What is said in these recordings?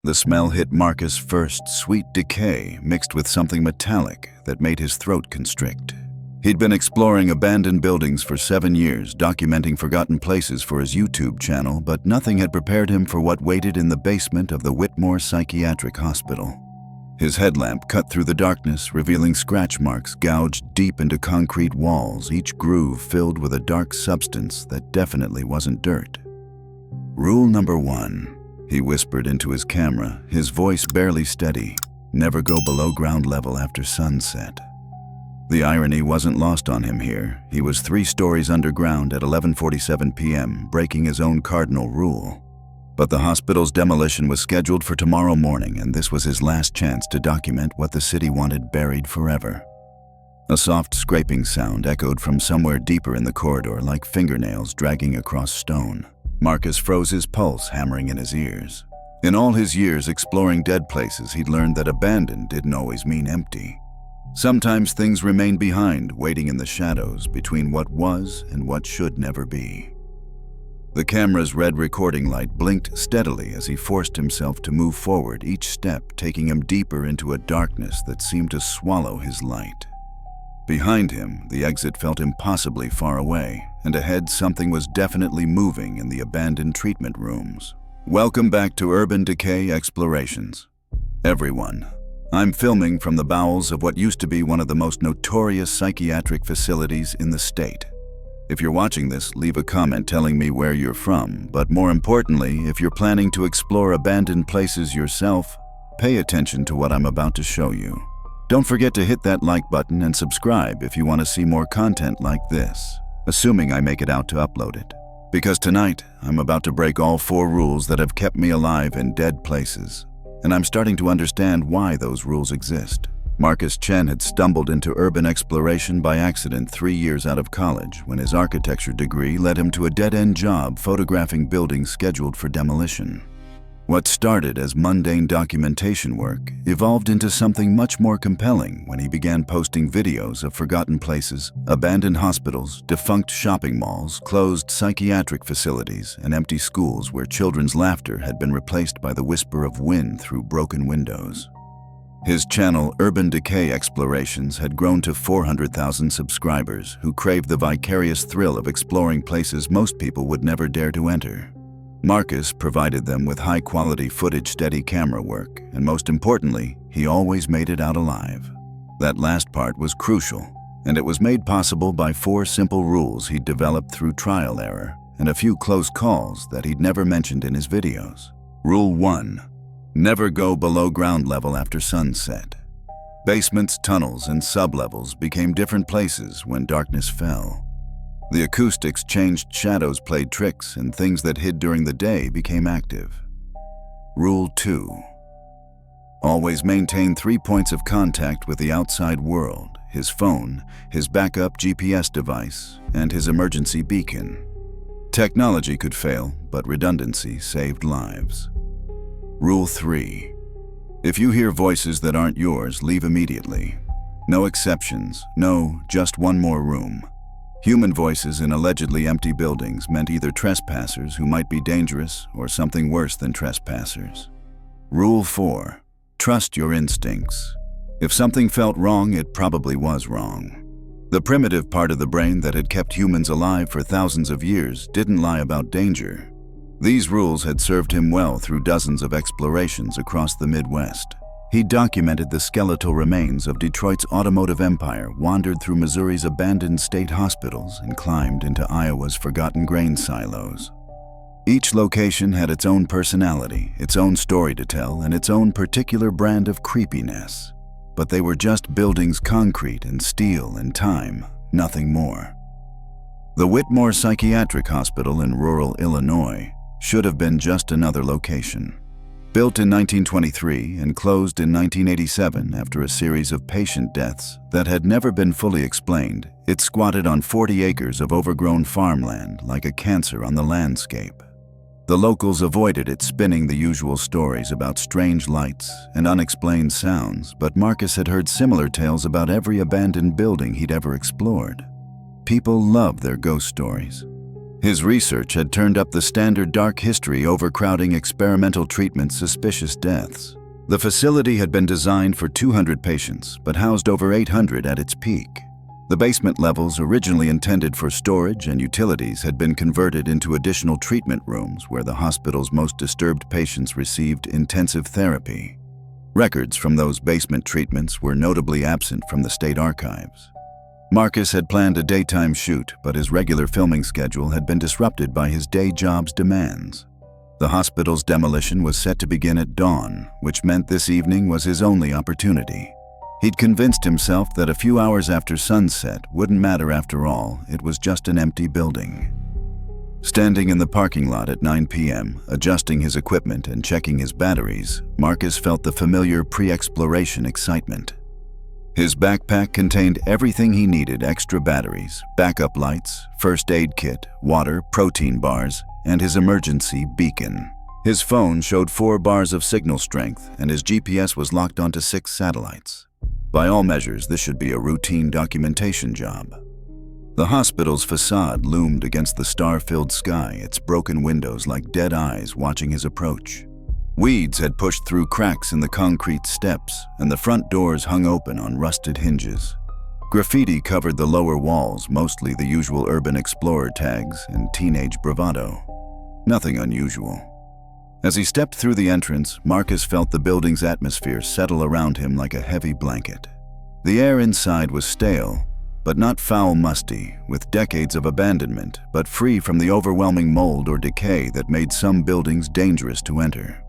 The smell hit Marcus first, sweet decay mixed with something metallic that made his throat constrict. He'd been exploring abandoned buildings for 7 years, documenting forgotten places for his YouTube channel, but nothing had prepared him for what waited in the basement of the Whitmore Psychiatric Hospital. His headlamp cut through the darkness, revealing scratch marks gouged deep into concrete walls, each groove filled with a dark substance that definitely wasn't dirt. Rule number 1, he whispered into his camera, his voice barely steady. Never go below ground level after sunset. The irony wasn't lost on him here. He was 3 stories underground at 11:47 p.m., breaking his own cardinal rule. But the hospital's demolition was scheduled for tomorrow morning, and this was his last chance to document what the city wanted buried forever. A soft scraping sound echoed from somewhere deeper in the corridor, like fingernails dragging across stone. Marcus froze his pulse, hammering in his ears. In all his years exploring dead places, he'd learned that abandoned didn't always mean empty. Sometimes things remained behind, waiting in the shadows between what was and what should never be. The camera's red recording light blinked steadily as he forced himself to move forward, each step taking him deeper into a darkness that seemed to swallow his light. Behind him, the exit felt impossibly far away, and ahead something was definitely moving in the abandoned treatment rooms. Welcome back to Urban Decay Explorations. Everyone, I'm filming from the bowels of what used to be one of the most notorious psychiatric facilities in the state. If you're watching this, leave a comment telling me where you're from, but more importantly, if you're planning to explore abandoned places yourself, pay attention to what I'm about to show you. Don't forget to hit that like button and subscribe if you want to see more content like this, assuming I make it out to upload it. Because tonight, I'm about to break all 4 rules that have kept me alive in dead places, and I'm starting to understand why those rules exist. Marcus Chen had stumbled into urban exploration by accident 3 years out of college when his architecture degree led him to a dead-end job photographing buildings scheduled for demolition. What started as mundane documentation work evolved into something much more compelling when he began posting videos of forgotten places, abandoned hospitals, defunct shopping malls, closed psychiatric facilities, and empty schools where children's laughter had been replaced by the whisper of wind through broken windows. His channel, Urban Decay Explorations, had grown to 400,000 subscribers who craved the vicarious thrill of exploring places most people would never dare to enter. Marcus provided them with high-quality footage, steady camera work, and most importantly, he always made it out alive. That last part was crucial, and it was made possible by 4 simple rules he'd developed through trial error and a few close calls that he'd never mentioned in his videos. Rule 1. Never go below ground level after sunset. Basements, tunnels, and sublevels became different places when darkness fell. The acoustics changed, shadows played tricks, and things that hid during the day became active. Rule 2. Always maintain 3 points of contact with the outside world: his phone, his backup GPS device, and his emergency beacon. Technology could fail, but redundancy saved lives. Rule 3. If you hear voices that aren't yours, leave immediately. No exceptions, no, just one more room. Human voices in allegedly empty buildings meant either trespassers who might be dangerous or something worse than trespassers. Rule 4. Trust your instincts. If something felt wrong, it probably was wrong. The primitive part of the brain that had kept humans alive for thousands of years didn't lie about danger. These rules had served him well through dozens of explorations across the Midwest. He documented the skeletal remains of Detroit's automotive empire, wandered through Missouri's abandoned state hospitals, and climbed into Iowa's forgotten grain silos. Each location had its own personality, its own story to tell, and its own particular brand of creepiness. But they were just buildings, concrete and steel and time, nothing more. The Whitmore Psychiatric Hospital in rural Illinois should have been just another location. Built in 1923 and closed in 1987 after a series of patient deaths that had never been fully explained, it squatted on 40 acres of overgrown farmland like a cancer on the landscape. The locals avoided it, spinning the usual stories about strange lights and unexplained sounds, but Marcus had heard similar tales about every abandoned building he'd ever explored. People loved their ghost stories. His research had turned up the standard dark history: overcrowding, experimental treatments, suspicious deaths. The facility had been designed for 200 patients, but housed over 800 at its peak. The basement levels, originally intended for storage and utilities, had been converted into additional treatment rooms where the hospital's most disturbed patients received intensive therapy. Records from those basement treatments were notably absent from the state archives. Marcus had planned a daytime shoot, but his regular filming schedule had been disrupted by his day job's demands. The hospital's demolition was set to begin at dawn, which meant this evening was his only opportunity. He'd convinced himself that a few hours after sunset wouldn't matter after all. It was just an empty building. Standing in the parking lot at 9 p.m., adjusting his equipment and checking his batteries, Marcus felt the familiar pre-exploration excitement. His backpack contained everything he needed: extra batteries, backup lights, first aid kit, water, protein bars, and his emergency beacon. His phone showed 4 bars of signal strength, and his GPS was locked onto 6 satellites. By all measures, this should be a routine documentation job. The hospital's facade loomed against the star-filled sky, its broken windows like dead eyes watching his approach. Weeds had pushed through cracks in the concrete steps, and the front doors hung open on rusted hinges. Graffiti covered the lower walls, mostly the usual urban explorer tags and teenage bravado. Nothing unusual. As he stepped through the entrance, Marcus felt the building's atmosphere settle around him like a heavy blanket. The air inside was stale, but not foul-musty, with decades of abandonment, but free from the overwhelming mold or decay that made some buildings dangerous to enter.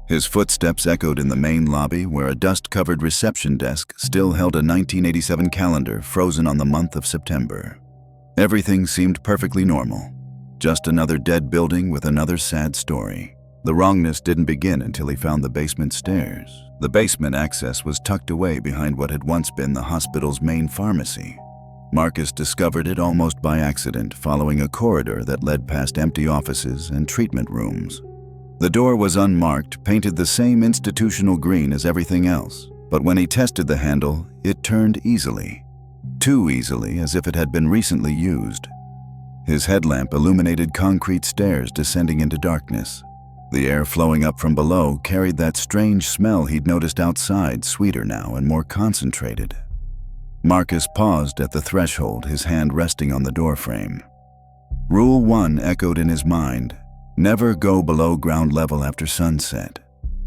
His footsteps echoed in the main lobby, where a dust-covered reception desk still held a 1987 calendar frozen on the month of September. Everything seemed perfectly normal. Just another dead building with another sad story. The wrongness didn't begin until he found the basement stairs. The basement access was tucked away behind what had once been the hospital's main pharmacy. Marcus discovered it almost by accident, following a corridor that led past empty offices and treatment rooms. The door was unmarked, painted the same institutional green as everything else, but when he tested the handle, it turned easily. Too easily, as if it had been recently used. His headlamp illuminated concrete stairs descending into darkness. The air flowing up from below carried that strange smell he'd noticed outside, sweeter now and more concentrated. Marcus paused at the threshold, his hand resting on the doorframe. Rule 1 echoed in his mind: never go below ground level after sunset.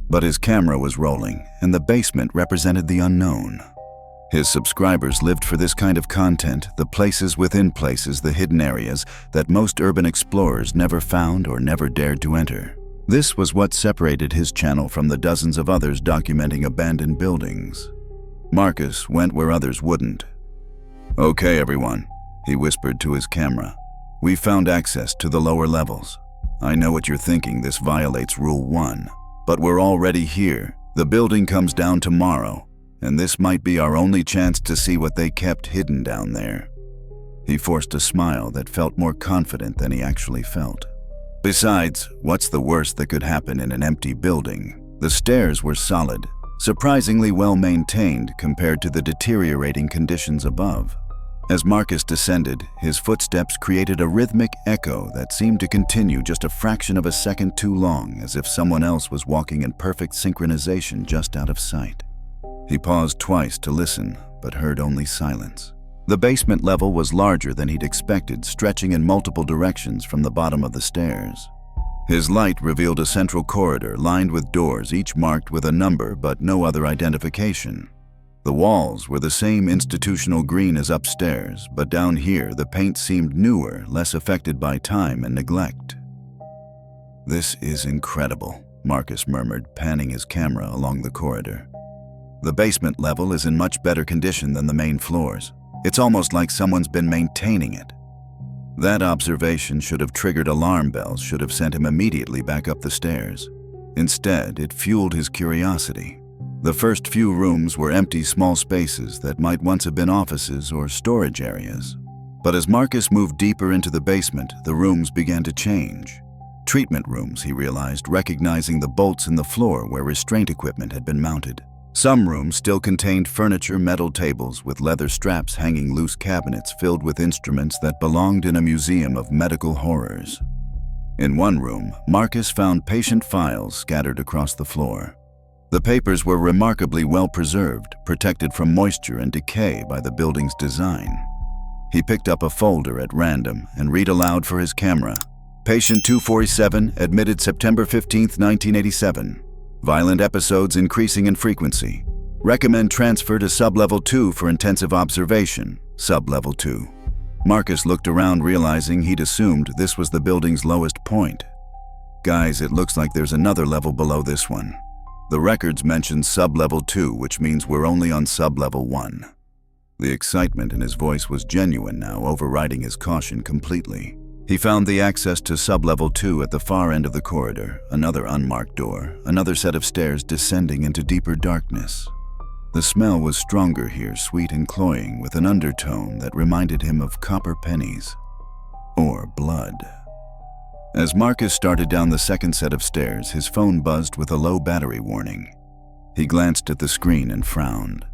But his camera was rolling, and the basement represented the unknown. His subscribers lived for this kind of content, the places within places, the hidden areas that most urban explorers never found or never dared to enter. This was what separated his channel from the dozens of others documenting abandoned buildings. Marcus went where others wouldn't. "Okay, everyone," he whispered to his camera. "We found access to the lower levels. I know what you're thinking, this violates Rule 1. But we're already here. The building comes down tomorrow, and this might be our only chance to see what they kept hidden down there." He forced a smile that felt more confident than he actually felt. Besides, what's the worst that could happen in an empty building? The stairs were solid, surprisingly well maintained compared to the deteriorating conditions above. As Marcus descended, his footsteps created a rhythmic echo that seemed to continue just a fraction of a second too long, as if someone else was walking in perfect synchronization just out of sight. He paused twice to listen, but heard only silence. The basement level was larger than he'd expected, stretching in multiple directions from the bottom of the stairs. His light revealed a central corridor lined with doors, each marked with a number but no other identification. The walls were the same institutional green as upstairs, but down here the paint seemed newer, less affected by time and neglect. "This is incredible," Marcus murmured, panning his camera along the corridor. "The basement level is in much better condition than the main floors. It's almost like someone's been maintaining it." That observation should have triggered alarm bells, should have sent him immediately back up the stairs. Instead, it fueled his curiosity. The first few rooms were empty, small spaces that might once have been offices or storage areas. But as Marcus moved deeper into the basement, the rooms began to change. Treatment rooms, he realized, recognizing the bolts in the floor where restraint equipment had been mounted. Some rooms still contained furniture, metal tables with leather straps hanging loose cabinets filled with instruments that belonged in a museum of medical horrors. In one room, Marcus found patient files scattered across the floor. The papers were remarkably well preserved, protected from moisture and decay by the building's design. He picked up a folder at random and read aloud for his camera. Patient 247, admitted September 15, 1987. Violent episodes increasing in frequency. Recommend transfer to Sublevel 2 for intensive observation. Sublevel 2. Marcus looked around, realizing he'd assumed this was the building's lowest point. Guys, it looks like there's another level below this one. The records mention Sublevel 2, which means we're only on Sublevel 1. The excitement in his voice was genuine now, overriding his caution completely. He found the access to Sublevel 2 at the far end of the corridor, another unmarked door, another set of stairs descending into deeper darkness. The smell was stronger here, sweet and cloying, with an undertone that reminded him of copper pennies. Or blood. As Marcus started down the second set of stairs, his phone buzzed with a low battery warning. He glanced at the screen and frowned.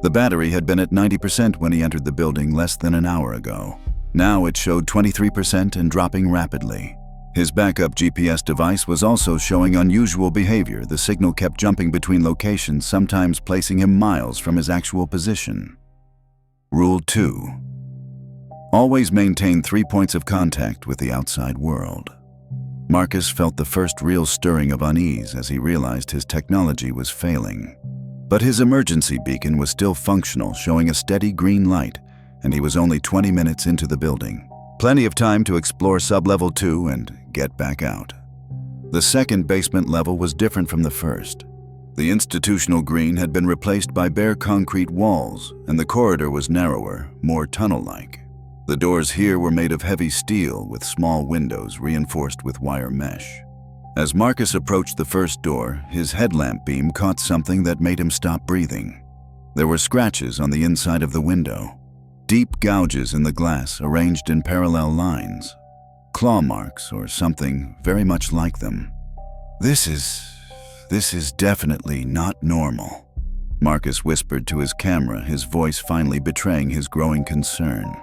The battery had been at 90% when he entered the building less than an hour ago. Now it showed 23% and dropping rapidly. His backup GPS device was also showing unusual behavior. The signal kept jumping between locations, sometimes placing him miles from his actual position. Rule 2. Always maintain 3 points of contact with the outside world. Marcus felt the first real stirring of unease as he realized his technology was failing. But his emergency beacon was still functional, showing a steady green light, and he was only 20 minutes into the building. Plenty of time to explore Sublevel 2 and get back out. The second basement level was different from the first. The institutional green had been replaced by bare concrete walls, and the corridor was narrower, more tunnel-like. The doors here were made of heavy steel with small windows reinforced with wire mesh. As Marcus approached the first door, his headlamp beam caught something that made him stop breathing. There were scratches on the inside of the window. Deep gouges in the glass arranged in parallel lines. Claw marks or something very much like them. This is definitely not normal, Marcus whispered to his camera, his voice finally betraying his growing concern.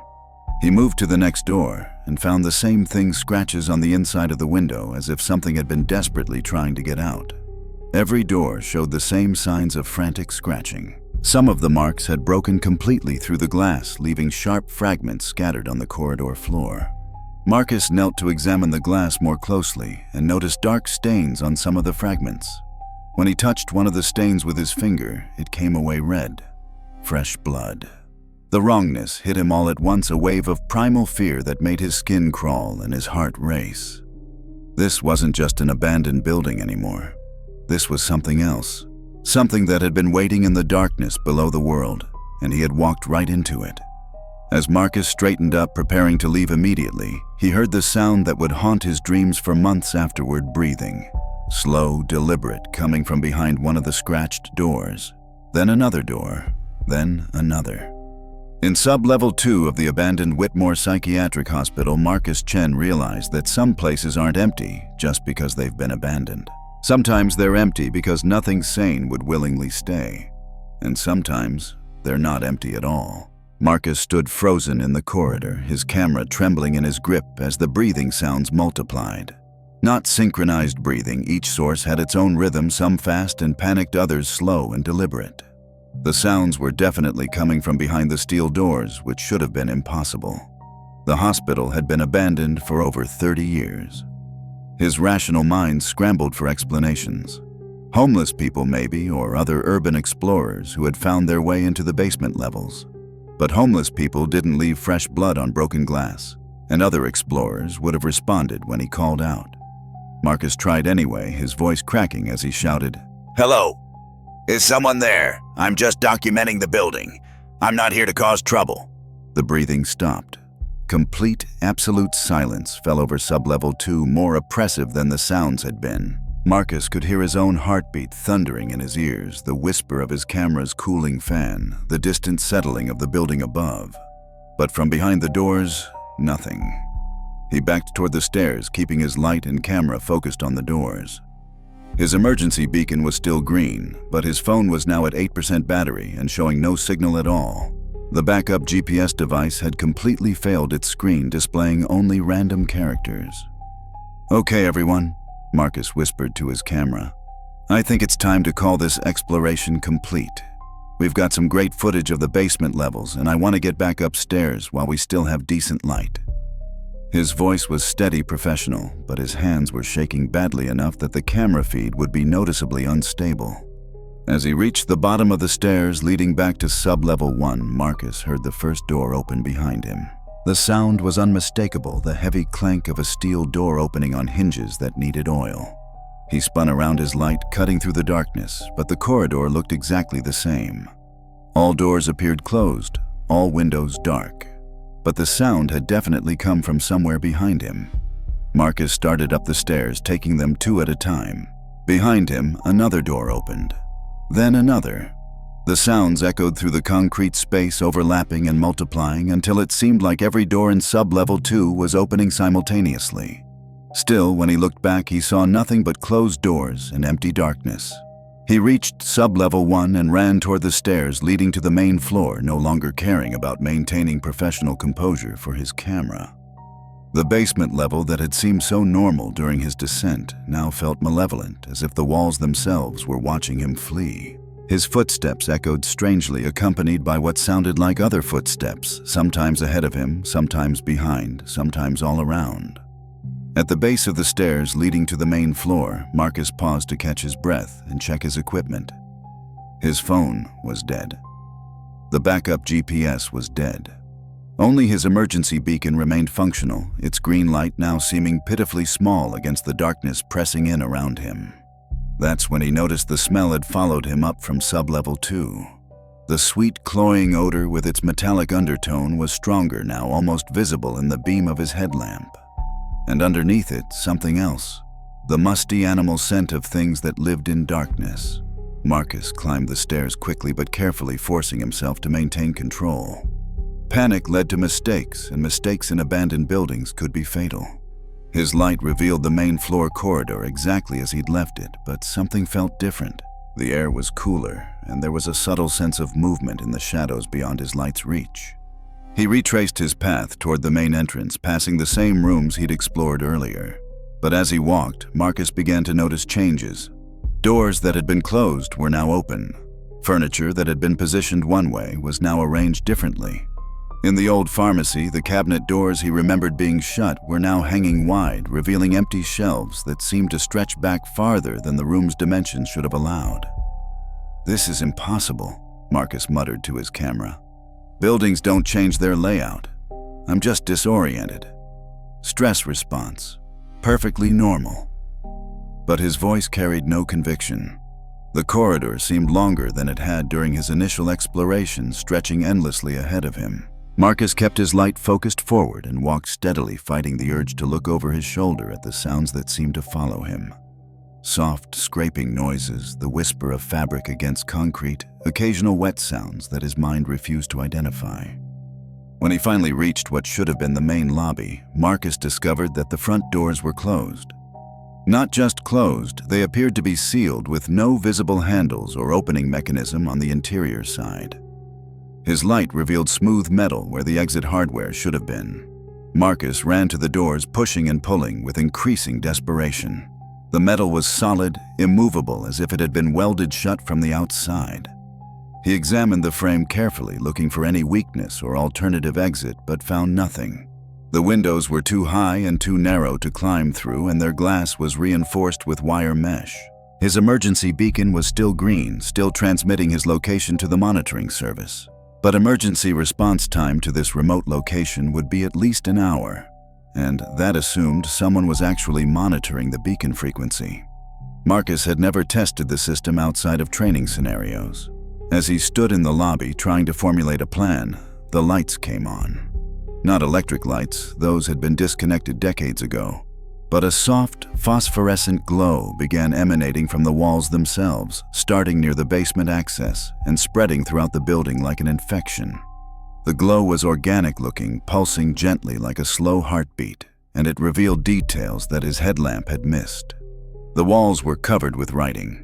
He moved to the next door and found the same thing, scratches on the inside of the window as if something had been desperately trying to get out. Every door showed the same signs of frantic scratching. Some of the marks had broken completely through the glass, leaving sharp fragments scattered on the corridor floor. Marcus knelt to examine the glass more closely and noticed dark stains on some of the fragments. When he touched one of the stains with his finger, it came away red. Fresh blood. The wrongness hit him all at once, a wave of primal fear that made his skin crawl and his heart race. This wasn't just an abandoned building anymore. This was something else. Something that had been waiting in the darkness below the world, and he had walked right into it. As Marcus straightened up, preparing to leave immediately, he heard the sound that would haunt his dreams for months afterward, breathing. Slow, deliberate, coming from behind one of the scratched doors. Then another door. Then another. In Sublevel 2 of the abandoned Whitmore Psychiatric Hospital, Marcus Chen realized that some places aren't empty just because they've been abandoned. Sometimes they're empty because nothing sane would willingly stay. And sometimes they're not empty at all. Marcus stood frozen in the corridor, his camera trembling in his grip as the breathing sounds multiplied. Not synchronized breathing, each source had its own rhythm, some fast and panicked, others slow and deliberate. The sounds were definitely coming from behind the steel doors, which should have been impossible. The hospital had been abandoned for over 30 years. His rational mind scrambled for explanations. Homeless people maybe, or other urban explorers who had found their way into the basement levels. But homeless people didn't leave fresh blood on broken glass, and other explorers would have responded when he called out. Marcus tried anyway, his voice cracking as he shouted, "Hello? Is someone there? I'm just documenting the building. I'm not here to cause trouble." The breathing stopped. Complete, absolute silence fell over Sublevel 2, more oppressive than the sounds had been. Marcus could hear his own heartbeat thundering in his ears, the whisper of his camera's cooling fan, the distant settling of the building above. But from behind the doors, nothing. He backed toward the stairs, keeping his light and camera focused on the doors. His emergency beacon was still green, but his phone was now at 8% battery and showing no signal at all. The backup GPS device had completely failed its screen, displaying only random characters. "Okay, everyone," Marcus whispered to his camera. "I think it's time to call this exploration complete. We've got some great footage of the basement levels, and I want to get back upstairs while we still have decent light." His voice was steady, professional, but his hands were shaking badly enough that the camera feed would be noticeably unstable. As he reached the bottom of the stairs leading back to sub-level 1, Marcus heard the first door open behind him. The sound was unmistakable, the heavy clank of a steel door opening on hinges that needed oil. He spun around his light, cutting through the darkness, but the corridor looked exactly the same. All doors appeared closed, all windows dark. But the sound had definitely come from somewhere behind him. Marcus started up the stairs, taking them 2 at a time. Behind him, another door opened. Then another. The sounds echoed through the concrete space, overlapping and multiplying until it seemed like every door in sub-level 2 was opening simultaneously. Still, when he looked back, he saw nothing but closed doors and empty darkness. He reached sub-level 1 and ran toward the stairs leading to the main floor, no longer caring about maintaining professional composure for his camera. The basement level that had seemed so normal during his descent now felt malevolent, as if the walls themselves were watching him flee. His footsteps echoed strangely, accompanied by what sounded like other footsteps, sometimes ahead of him, sometimes behind, sometimes all around. At the base of the stairs leading to the main floor, Marcus paused to catch his breath and check his equipment. His phone was dead. The backup GPS was dead. Only his emergency beacon remained functional, its green light now seeming pitifully small against the darkness pressing in around him. That's when he noticed the smell had followed him up from sub-level 2. The sweet, cloying odor with its metallic undertone was stronger now, almost visible in the beam of his headlamp. And underneath it, something else. The musty animal scent of things that lived in darkness. Marcus climbed the stairs quickly but carefully, forcing himself to maintain control. Panic led to mistakes, and mistakes in abandoned buildings could be fatal. His light revealed the main floor corridor exactly as he'd left it, but something felt different. The air was cooler, and there was a subtle sense of movement in the shadows beyond his light's reach. He retraced his path toward the main entrance, passing the same rooms he'd explored earlier. But as he walked, Marcus began to notice changes. Doors that had been closed were now open. Furniture that had been positioned one way was now arranged differently. In the old pharmacy, the cabinet doors he remembered being shut were now hanging wide, revealing empty shelves that seemed to stretch back farther than the room's dimensions should have allowed. "This is impossible," Marcus muttered to his camera. "Buildings don't change their layout. I'm just disoriented. Stress response. Perfectly normal." But his voice carried no conviction. The corridor seemed longer than it had during his initial exploration, stretching endlessly ahead of him. Marcus kept his light focused forward and walked steadily, fighting the urge to look over his shoulder at the sounds that seemed to follow him. Soft, scraping noises, the whisper of fabric against concrete, occasional wet sounds that his mind refused to identify. When he finally reached what should have been the main lobby, Marcus discovered that the front doors were closed. Not just closed, they appeared to be sealed with no visible handles or opening mechanism on the interior side. His light revealed smooth metal where the exit hardware should have been. Marcus ran to the doors, pushing and pulling with increasing desperation. The metal was solid, immovable, as if it had been welded shut from the outside. He examined the frame carefully, looking for any weakness or alternative exit, but found nothing. The windows were too high and too narrow to climb through, and their glass was reinforced with wire mesh. His emergency beacon was still green, still transmitting his location to the monitoring service. But emergency response time to this remote location would be at least an hour, and that assumed someone was actually monitoring the beacon frequency. Marcus had never tested the system outside of training scenarios. As he stood in the lobby trying to formulate a plan, the lights came on. Not electric lights, those had been disconnected decades ago, but a soft, phosphorescent glow began emanating from the walls themselves, starting near the basement access and spreading throughout the building like an infection. The glow was organic-looking, pulsing gently like a slow heartbeat, and it revealed details that his headlamp had missed. The walls were covered with writing.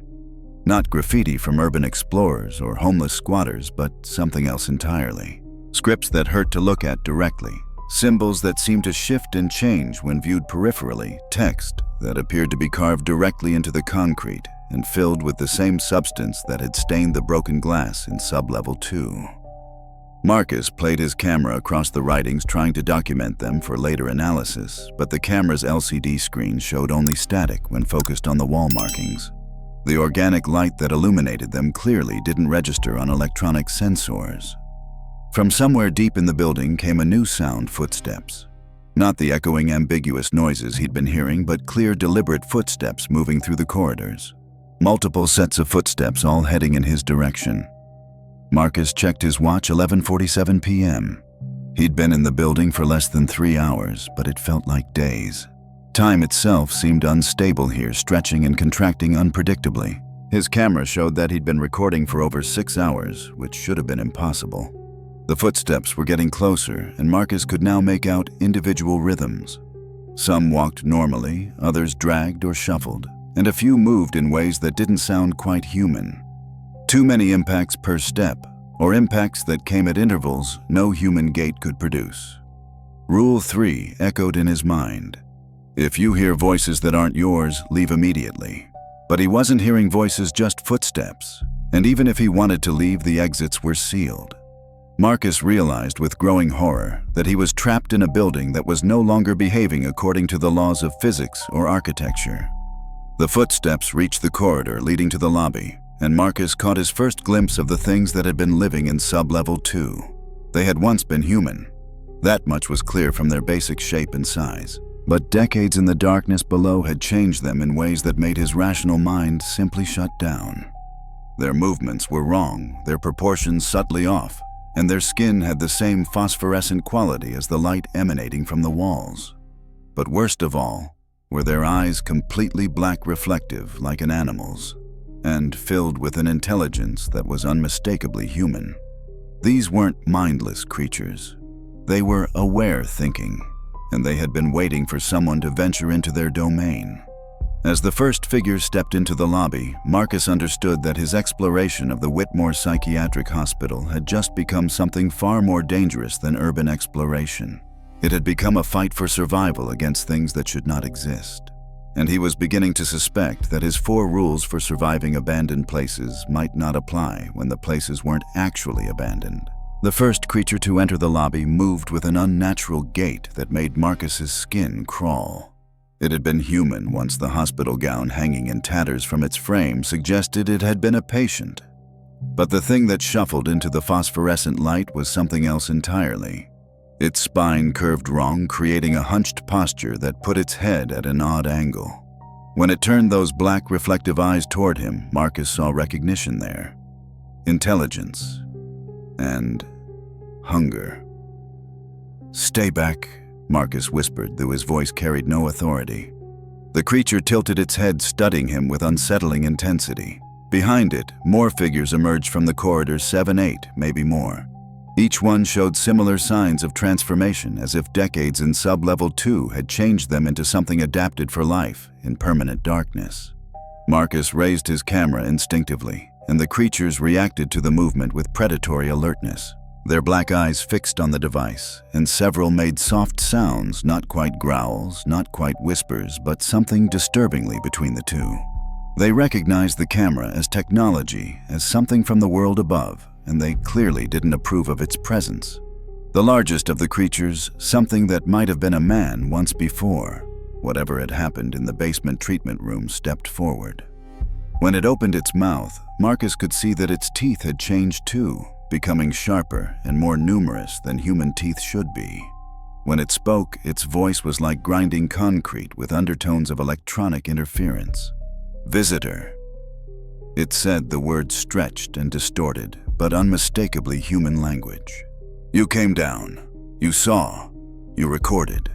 Not graffiti from urban explorers or homeless squatters, but something else entirely. Scripts that hurt to look at directly. Symbols that seemed to shift and change when viewed peripherally. Text that appeared to be carved directly into the concrete and filled with the same substance that had stained the broken glass in sublevel 2. Marcus played his camera across the writings, trying to document them for later analysis, but the camera's LCD screen showed only static when focused on the wall markings. The organic light that illuminated them clearly didn't register on electronic sensors. From somewhere deep in the building came a new sound: footsteps. Not the echoing, ambiguous noises he'd been hearing, but clear, deliberate footsteps moving through the corridors. Multiple sets of footsteps, all heading in his direction. Marcus checked his watch, 11:47 p.m. He'd been in the building for less than 3 hours, but it felt like days. Time itself seemed unstable here, stretching and contracting unpredictably. His camera showed that he'd been recording for over 6 hours, which should have been impossible. The footsteps were getting closer, and Marcus could now make out individual rhythms. Some walked normally, others dragged or shuffled, and a few moved in ways that didn't sound quite human. Too many impacts per step, or impacts that came at intervals no human gait could produce. Rule 3 echoed in his mind. If you hear voices that aren't yours, leave immediately. But he wasn't hearing voices, just footsteps, and even if he wanted to leave, the exits were sealed. Marcus realized with growing horror that he was trapped in a building that was no longer behaving according to the laws of physics or architecture. The footsteps reached the corridor leading to the lobby, and Marcus caught his first glimpse of the things that had been living in sublevel 2. They had once been human. That much was clear from their basic shape and size. But decades in the darkness below had changed them in ways that made his rational mind simply shut down. Their movements were wrong, their proportions subtly off, and their skin had the same phosphorescent quality as the light emanating from the walls. But worst of all, were their eyes completely black, reflective like an animal's, and filled with an intelligence that was unmistakably human. These weren't mindless creatures. They were aware thinking, and they had been waiting for someone to venture into their domain. As the first figure stepped into the lobby, Marcus understood that his exploration of the Whitmore Psychiatric Hospital had just become something far more dangerous than urban exploration. It had become a fight for survival against things that should not exist. And he was beginning to suspect that his 4 rules for surviving abandoned places might not apply when the places weren't actually abandoned. The first creature to enter the lobby moved with an unnatural gait that made Marcus's skin crawl. It had been human once the hospital gown hanging in tatters from its frame suggested it had been a patient. But the thing that shuffled into the phosphorescent light was something else entirely. Its spine curved wrong, creating a hunched posture that put its head at an odd angle. When it turned those black, reflective eyes toward him, Marcus saw recognition there. Intelligence. And hunger. "Stay back," Marcus whispered, though his voice carried no authority. The creature tilted its head, studying him with unsettling intensity. Behind it, more figures emerged from the corridors, 7, 8, maybe more. Each one showed similar signs of transformation, as if decades in sublevel 2 had changed them into something adapted for life in permanent darkness. Marcus raised his camera instinctively, and the creatures reacted to the movement with predatory alertness. Their black eyes fixed on the device, and several made soft sounds, not quite growls, not quite whispers, but something disturbingly between the two. They recognized the camera as technology, as something from the world above, and they clearly didn't approve of its presence. The largest of the creatures, something that might have been a man once before, whatever had happened in the basement treatment room, stepped forward. When it opened its mouth, Marcus could see that its teeth had changed too, becoming sharper and more numerous than human teeth should be. When it spoke, its voice was like grinding concrete with undertones of electronic interference. "Visitor." It said the words stretched and distorted, but unmistakably human language. "You came down. You saw. You recorded."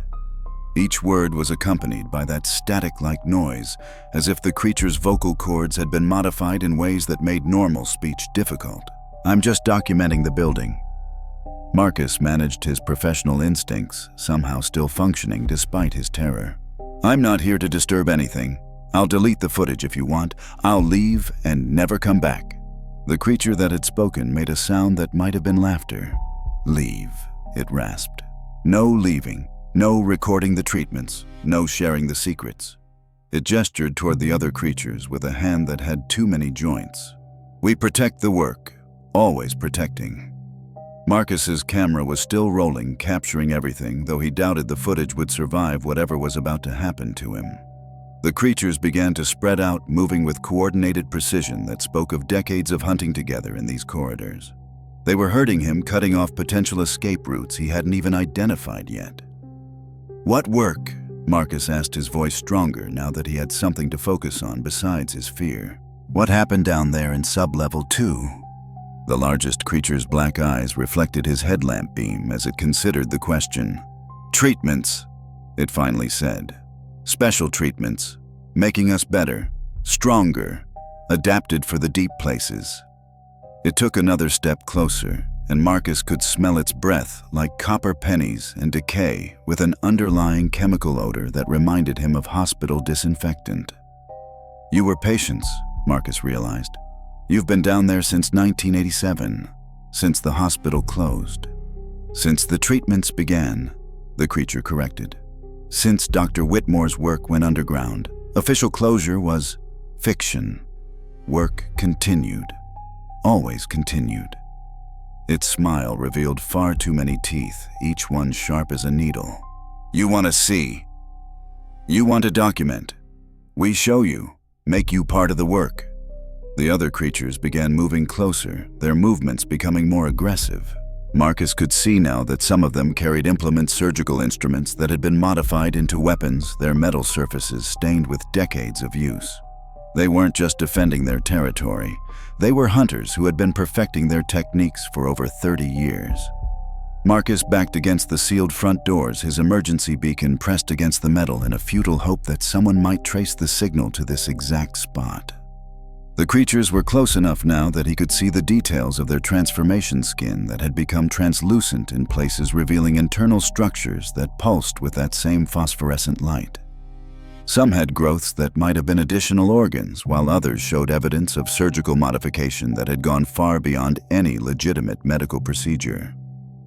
Each word was accompanied by that static-like noise, as if the creature's vocal cords had been modified in ways that made normal speech difficult. "I'm just documenting the building." Marcus managed his professional instincts, somehow still functioning despite his terror. "I'm not here to disturb anything. I'll delete the footage if you want. I'll leave and never come back." The creature that had spoken made a sound that might have been laughter. "Leave," it rasped. "No leaving, no recording the treatments, no sharing the secrets." It gestured toward the other creatures with a hand that had too many joints. "We protect the work, always protecting." Marcus's camera was still rolling, capturing everything, though he doubted the footage would survive whatever was about to happen to him. The creatures began to spread out, moving with coordinated precision that spoke of decades of hunting together in these corridors. They were hurting him, cutting off potential escape routes he hadn't even identified yet. "What work?" Marcus asked, his voice stronger now that he had something to focus on besides his fear. "What happened down there in sub-level 2? The largest creature's black eyes reflected his headlamp beam as it considered the question. "Treatments," it finally said. "Special treatments, making us better, stronger, adapted for the deep places." It took another step closer, and Marcus could smell its breath like copper pennies and decay, with an underlying chemical odor that reminded him of hospital disinfectant. "You were patients," Marcus realized. "You've been down there since 1987, since the hospital closed." "Since the treatments began," the creature corrected. "Since Dr. Whitmore's work went underground. Official closure was fiction. Work continued. Always continued." Its smile revealed far too many teeth, each one sharp as a needle. "You want to see. You want to document. We show you, make you part of the work." The other creatures began moving closer, their movements becoming more aggressive. Marcus could see now that some of them carried implement surgical instruments that had been modified into weapons, their metal surfaces stained with decades of use. They weren't just defending their territory. They were hunters who had been perfecting their techniques for over 30 years. Marcus backed against the sealed front doors, his emergency beacon pressed against the metal in a futile hope that someone might trace the signal to this exact spot. The creatures were close enough now that he could see the details of their transformation skin that had become translucent in places, revealing internal structures that pulsed with that same phosphorescent light. Some had growths that might have been additional organs, while others showed evidence of surgical modification that had gone far beyond any legitimate medical procedure.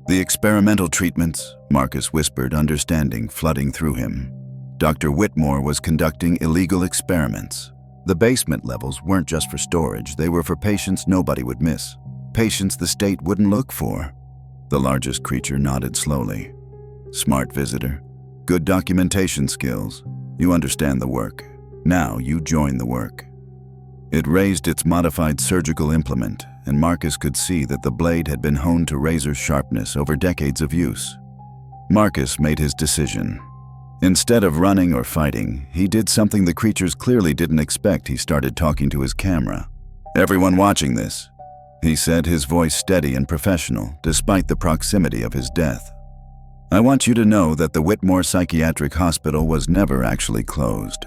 "The experimental treatments," Marcus whispered, understanding flooding through him. Dr. Whitmore was conducting illegal experiments. The basement levels weren't just for storage, they were for patients nobody would miss. Patients the state wouldn't look for. The largest creature nodded slowly. "Smart visitor. Good documentation skills. You understand the work. Now you join the work." It raised its modified surgical implement, and Marcus could see that the blade had been honed to razor sharpness over decades of use. Marcus made his decision. Instead of running or fighting, he did something the creatures clearly didn't expect. He started talking to his camera. "Everyone watching this," he said, his voice steady and professional, despite the proximity of his death. "I want you to know that the Whitmore Psychiatric Hospital was never actually closed."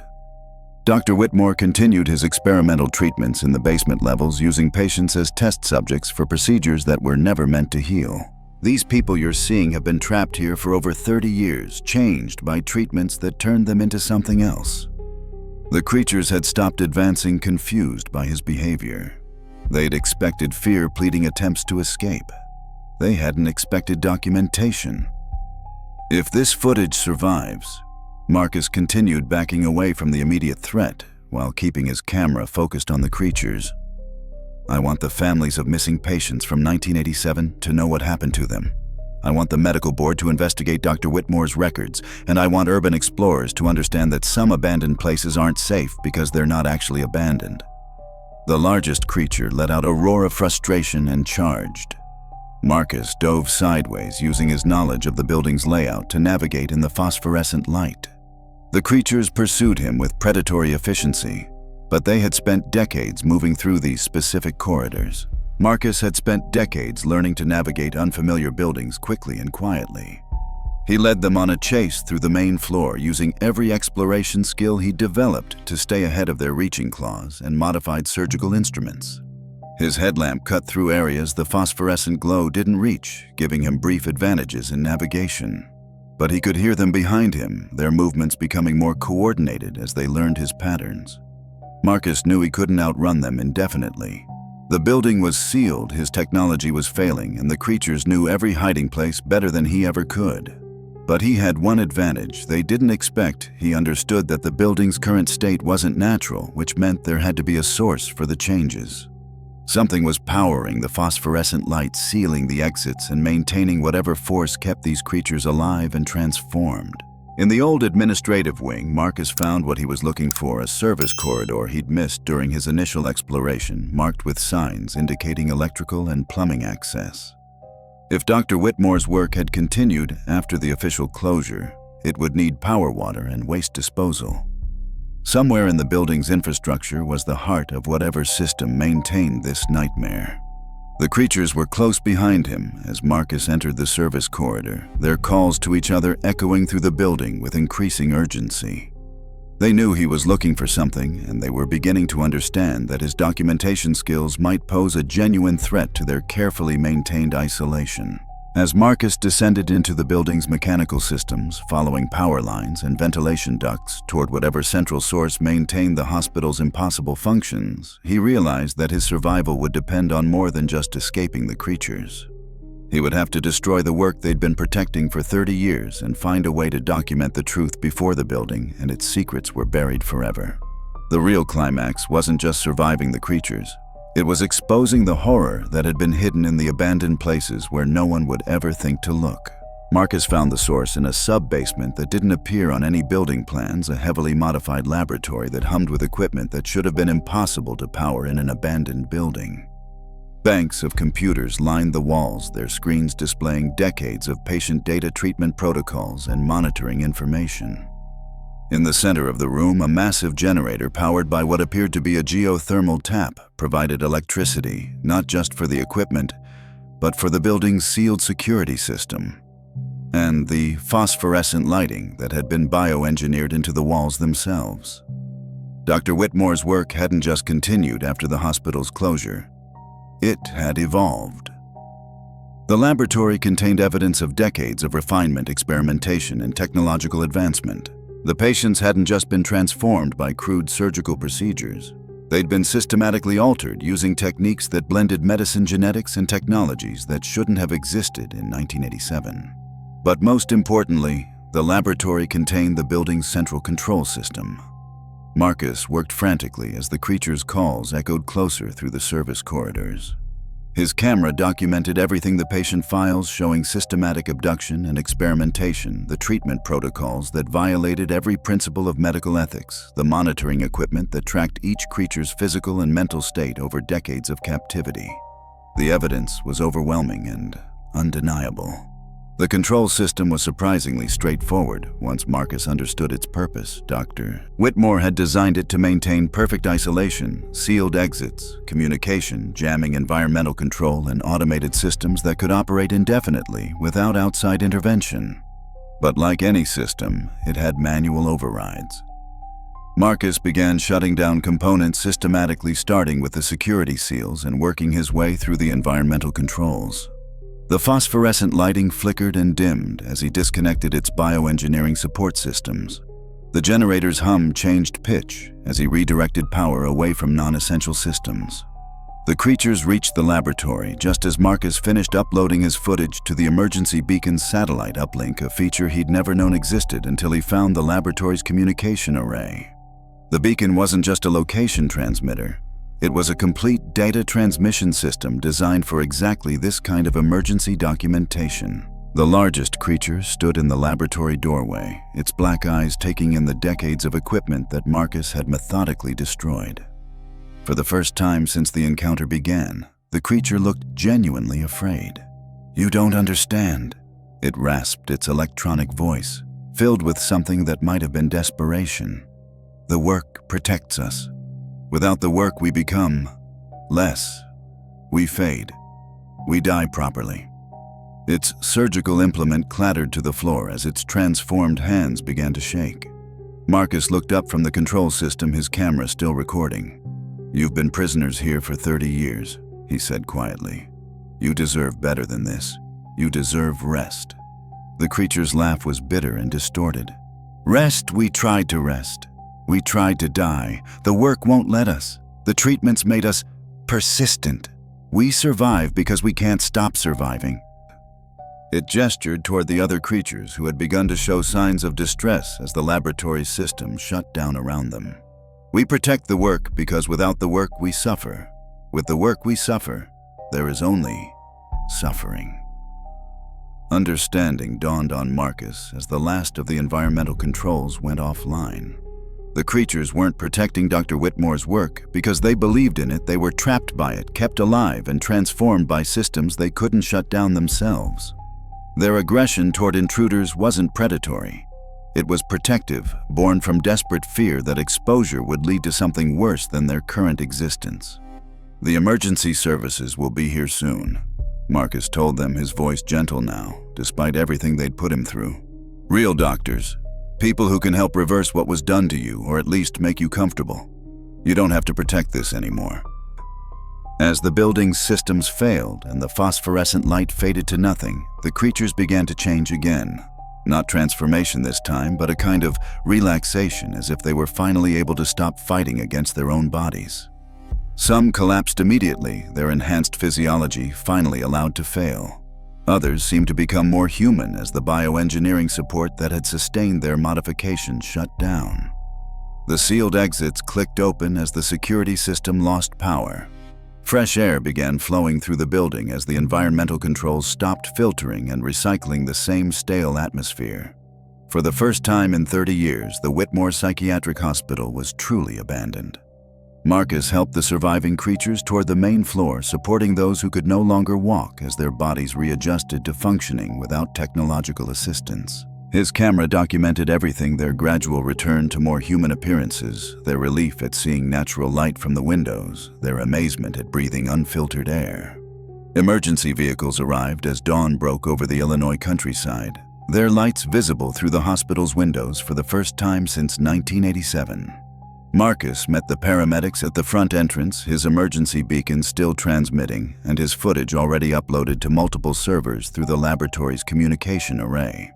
Dr. Whitmore continued his experimental treatments in the basement levels, using patients as test subjects for procedures that were never meant to heal. "These people you're seeing have been trapped here for over 30 years, changed by treatments that turned them into something else." The creatures had stopped advancing, confused by his behavior. They'd expected fear-pleading attempts to escape. They hadn't expected documentation. "If this footage survives," Marcus continued, backing away from the immediate threat while keeping his camera focused on the creatures, "I want the families of missing patients from 1987 to know what happened to them. I want the medical board to investigate Dr. Whitmore's records, and I want urban explorers to understand that some abandoned places aren't safe because they're not actually abandoned." The largest creature let out a roar of frustration and charged. Marcus dove sideways, using his knowledge of the building's layout to navigate in the phosphorescent light. The creatures pursued him with predatory efficiency, but they had spent decades moving through these specific corridors. Marcus had spent decades learning to navigate unfamiliar buildings quickly and quietly. He led them on a chase through the main floor, using every exploration skill he developed to stay ahead of their reaching claws and modified surgical instruments. His headlamp cut through areas the phosphorescent glow didn't reach, giving him brief advantages in navigation. But he could hear them behind him, their movements becoming more coordinated as they learned his patterns. Marcus knew he couldn't outrun them indefinitely. The building was sealed, his technology was failing, and the creatures knew every hiding place better than he ever could. But he had one advantage they didn't expect. He understood that the building's current state wasn't natural, which meant there had to be a source for the changes. Something was powering the phosphorescent light, sealing the exits and maintaining whatever force kept these creatures alive and transformed. In the old administrative wing, Marcus found what he was looking for, a service corridor he'd missed during his initial exploration, marked with signs indicating electrical and plumbing access. If Dr. Whitmore's work had continued after the official closure, it would need power, water, and waste disposal. Somewhere in the building's infrastructure was the heart of whatever system maintained this nightmare. The creatures were close behind him as Marcus entered the service corridor, their calls to each other echoing through the building with increasing urgency. They knew he was looking for something, and they were beginning to understand that his documentation skills might pose a genuine threat to their carefully maintained isolation. As Marcus descended into the building's mechanical systems, following power lines and ventilation ducts toward whatever central source maintained the hospital's impossible functions, he realized that his survival would depend on more than just escaping the creatures. He would have to destroy the work they'd been protecting for 30 years and find a way to document the truth before the building and its secrets were buried forever. The real climax wasn't just surviving the creatures. It was exposing the horror that had been hidden in the abandoned places where no one would ever think to look. Marcus found the source in a sub-basement that didn't appear on any building plans, a heavily modified laboratory that hummed with equipment that should have been impossible to power in an abandoned building. Banks of computers lined the walls, their screens displaying decades of patient data treatment protocols and monitoring information. In the center of the room, a massive generator powered by what appeared to be a geothermal tap provided electricity, not just for the equipment, but for the building's sealed security system, and the phosphorescent lighting that had been bioengineered into the walls themselves. Dr. Whitmore's work hadn't just continued after the hospital's closure. It had evolved. The laboratory contained evidence of decades of refinement, experimentation, and technological advancement. The patients hadn't just been transformed by crude surgical procedures. They'd been systematically altered using techniques that blended medicine, genetics, and technologies that shouldn't have existed in 1987. But most importantly, the laboratory contained the building's central control system. Marcus worked frantically as the creature's calls echoed closer through the service corridors. His camera documented everything: the patient files showing systematic abduction and experimentation, the treatment protocols that violated every principle of medical ethics, the monitoring equipment that tracked each creature's physical and mental state over decades of captivity. The evidence was overwhelming and undeniable. The control system was surprisingly straightforward once Marcus understood its purpose. Dr. Whitmore had designed it to maintain perfect isolation, sealed exits, communication, jamming, environmental control, and automated systems that could operate indefinitely without outside intervention. But like any system, it had manual overrides. Marcus began shutting down components systematically, starting with the security seals and working his way through the environmental controls. The phosphorescent lighting flickered and dimmed as he disconnected its bioengineering support systems. The generator's hum changed pitch as he redirected power away from non-essential systems. The creatures reached the laboratory just as Marcus finished uploading his footage to the emergency beacon's satellite uplink, a feature he'd never known existed until he found the laboratory's communication array. The beacon wasn't just a location transmitter. It was a complete data transmission system designed for exactly this kind of emergency documentation. The largest creature stood in the laboratory doorway, its black eyes taking in the decades of equipment that Marcus had methodically destroyed. For the first time since the encounter began, the creature looked genuinely afraid. "You don't understand," it rasped, its electronic voice, filled with something that might have been desperation. "The work protects us. Without the work, we become less. We fade. We die properly." Its surgical implement clattered to the floor as its transformed hands began to shake. Marcus looked up from the control system, his camera still recording. "You've been prisoners here for 30 years, he said quietly. "You deserve better than this. You deserve rest." The creature's laugh was bitter and distorted. "Rest, we tried to rest. We tried to die. The work won't let us. The treatments made us persistent. We survive because we can't stop surviving." It gestured toward the other creatures who had begun to show signs of distress as the laboratory system shut down around them. "We protect the work because without the work we suffer. With the work we suffer, there is only suffering." Understanding dawned on Marcus as the last of the environmental controls went offline. The creatures weren't protecting Dr. Whitmore's work because they believed in it. They were trapped by it, kept alive, and transformed by systems they couldn't shut down themselves. Their aggression toward intruders wasn't predatory. It was protective, born from desperate fear that exposure would lead to something worse than their current existence. "The emergency services will be here soon," Marcus told them, his voice gentle now, despite everything they'd put him through. "Real doctors. People who can help reverse what was done to you, or at least make you comfortable. You don't have to protect this anymore." As the building's systems failed and the phosphorescent light faded to nothing, the creatures began to change again. Not transformation this time, but a kind of relaxation, as if they were finally able to stop fighting against their own bodies. Some collapsed immediately, their enhanced physiology finally allowed to fail. Others seemed to become more human as the bioengineering support that had sustained their modification shut down. The sealed exits clicked open as the security system lost power. Fresh air began flowing through the building as the environmental controls stopped filtering and recycling the same stale atmosphere. For the first time in 30 years, the Whitmore Psychiatric Hospital was truly abandoned. Marcus helped the surviving creatures toward the main floor, supporting those who could no longer walk as their bodies readjusted to functioning without technological assistance. His camera documented everything: their gradual return to more human appearances, their relief at seeing natural light from the windows, their amazement at breathing unfiltered air. Emergency vehicles arrived as dawn broke over the Illinois countryside, their lights visible through the hospital's windows for the first time since 1987. Marcus met the paramedics at the front entrance, his emergency beacon still transmitting, and his footage already uploaded to multiple servers through the laboratory's communication array.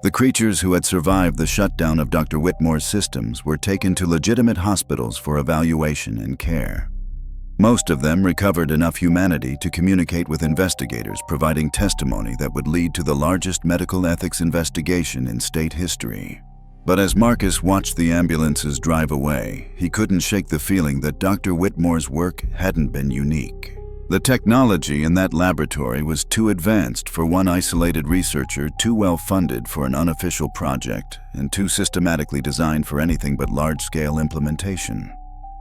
The creatures who had survived the shutdown of Dr. Whitmore's systems were taken to legitimate hospitals for evaluation and care. Most of them recovered enough humanity to communicate with investigators, providing testimony that would lead to the largest medical ethics investigation in state history. But as Marcus watched the ambulances drive away, he couldn't shake the feeling that Dr. Whitmore's work hadn't been unique. The technology in that laboratory was too advanced for one isolated researcher, too well funded for an unofficial project, and too systematically designed for anything but large-scale implementation.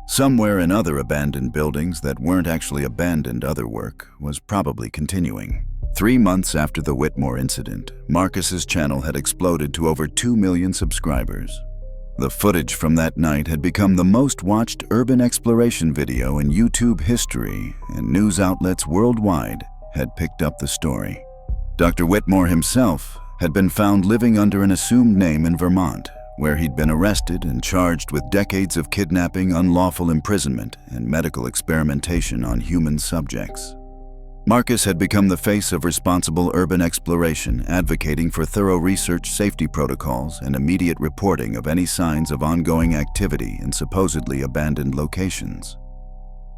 Somewhere in other abandoned buildings that weren't actually abandoned, other work was probably continuing. 3 months after the Whitmore incident, Marcus's channel had exploded to over 2 million subscribers. The footage from that night had become the most watched urban exploration video in YouTube history, and news outlets worldwide had picked up the story. Dr. Whitmore himself had been found living under an assumed name in Vermont, where he'd been arrested and charged with decades of kidnapping, unlawful imprisonment, and medical experimentation on human subjects. Marcus had become the face of responsible urban exploration, advocating for thorough research, safety protocols, and immediate reporting of any signs of ongoing activity in supposedly abandoned locations.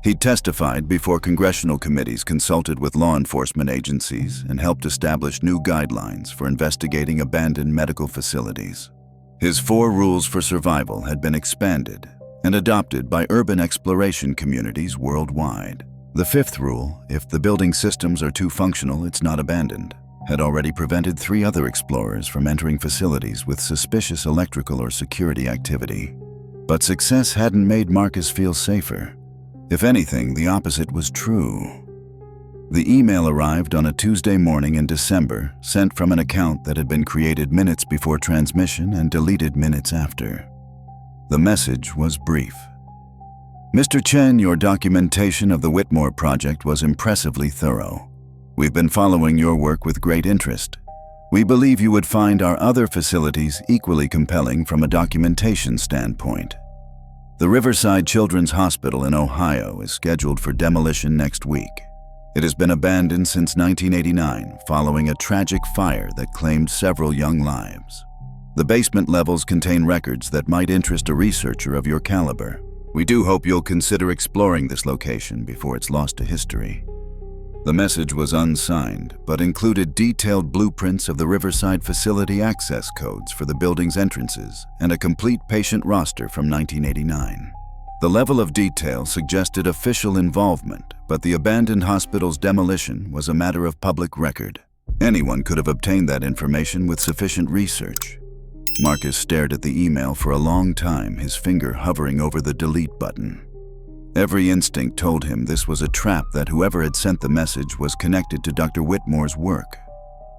He testified before congressional committees, consulted with law enforcement agencies, and helped establish new guidelines for investigating abandoned medical facilities. His 4 rules for survival had been expanded and adopted by urban exploration communities worldwide. The 5th rule, if the building systems are too functional, it's not abandoned, had already prevented 3 other explorers from entering facilities with suspicious electrical or security activity. But success hadn't made Marcus feel safer. If anything, the opposite was true. The email arrived on a Tuesday morning in December, sent from an account that had been created minutes before transmission and deleted minutes after. The message was brief. "Mr. Chen, your documentation of the Whitmore project was impressively thorough. We've been following your work with great interest. We believe you would find our other facilities equally compelling from a documentation standpoint. The Riverside Children's Hospital in Ohio is scheduled for demolition next week. It has been abandoned since 1989 following a tragic fire that claimed several young lives. The basement levels contain records that might interest a researcher of your caliber. We do hope you'll consider exploring this location before it's lost to history. The message was unsigned, but included detailed blueprints of the Riverside facility access codes for the building's entrances and a complete patient roster from 1989. The level of detail suggested official involvement, but the abandoned hospital's demolition was a matter of public record. Anyone could have obtained that information with sufficient research. Marcus stared at the email for a long time, his finger hovering over the delete button. Every instinct told him this was a trap, that whoever had sent the message was connected to Dr. Whitmore's work.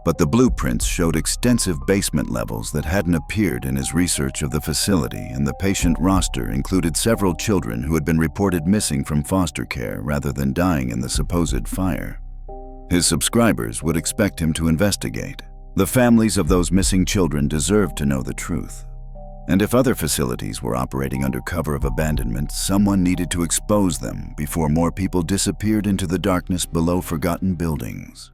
But the blueprints showed extensive basement levels that hadn't appeared in his research of the facility, and the patient roster included several children who had been reported missing from foster care rather than dying in the supposed fire. His subscribers would expect him to investigate. The families of those missing children deserved to know the truth. And if other facilities were operating under cover of abandonment, someone needed to expose them before more people disappeared into the darkness below forgotten buildings.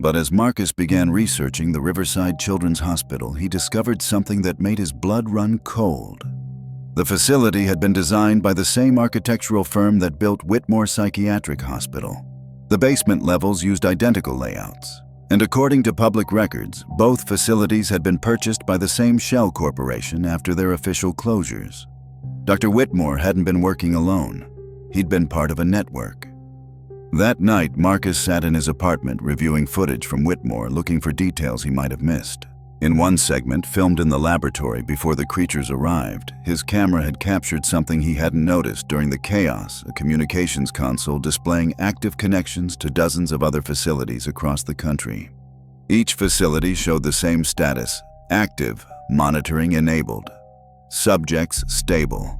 But as Marcus began researching the Riverside Children's Hospital, he discovered something that made his blood run cold. The facility had been designed by the same architectural firm that built Whitmore Psychiatric Hospital. The basement levels used identical layouts. And according to public records, both facilities had been purchased by the same shell corporation after their official closures. Dr. Whitmore hadn't been working alone. He'd been part of a network. That night, Marcus sat in his apartment reviewing footage from Whitmore, looking for details he might have missed. In one segment, filmed in the laboratory before the creatures arrived, his camera had captured something he hadn't noticed during the chaos, a communications console displaying active connections to dozens of other facilities across the country. Each facility showed the same status: active, monitoring enabled, subjects stable.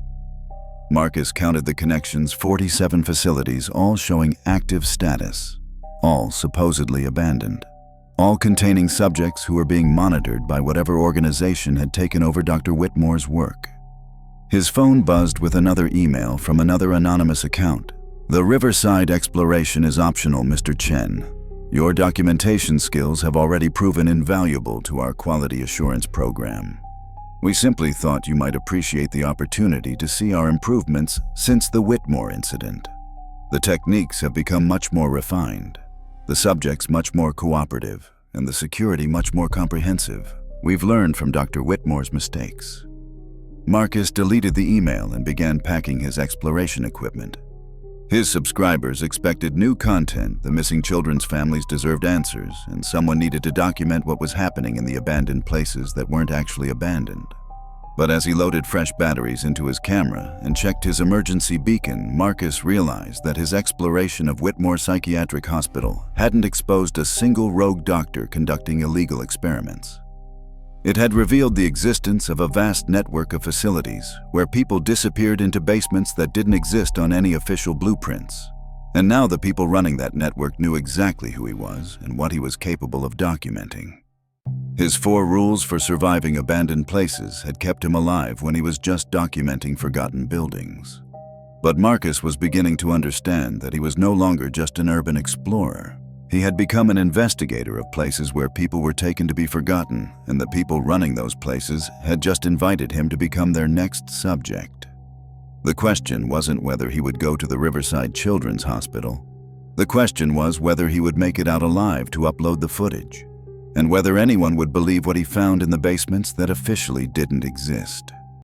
Marcus counted the connections: 47 facilities, all showing active status, all supposedly abandoned. All containing subjects who were being monitored by whatever organization had taken over Dr. Whitmore's work. His phone buzzed with another email from another anonymous account. "The Riverside exploration is optional, Mr. Chen. Your documentation skills have already proven invaluable to our quality assurance program. We simply thought you might appreciate the opportunity to see our improvements since the Whitmore incident. The techniques have become much more refined, the subjects much more cooperative, and the security much more comprehensive. We've learned from Dr. Whitmore's mistakes." Marcus deleted the email and began packing his exploration equipment. His subscribers expected new content, the missing children's families deserved answers, and someone needed to document what was happening in the abandoned places that weren't actually abandoned. But as he loaded fresh batteries into his camera and checked his emergency beacon, Marcus realized that his exploration of Whitmore Psychiatric Hospital hadn't exposed a single rogue doctor conducting illegal experiments. It had revealed the existence of a vast network of facilities where people disappeared into basements that didn't exist on any official blueprints. And now the people running that network knew exactly who he was and what he was capable of documenting. His 4 rules for surviving abandoned places had kept him alive when he was just documenting forgotten buildings. But Marcus was beginning to understand that he was no longer just an urban explorer. He had become an investigator of places where people were taken to be forgotten, and the people running those places had just invited him to become their next subject. The question wasn't whether he would go to the Riverside Children's Hospital. The question was whether he would make it out alive to upload the footage, and whether anyone would believe what he found in the basements that officially didn't exist.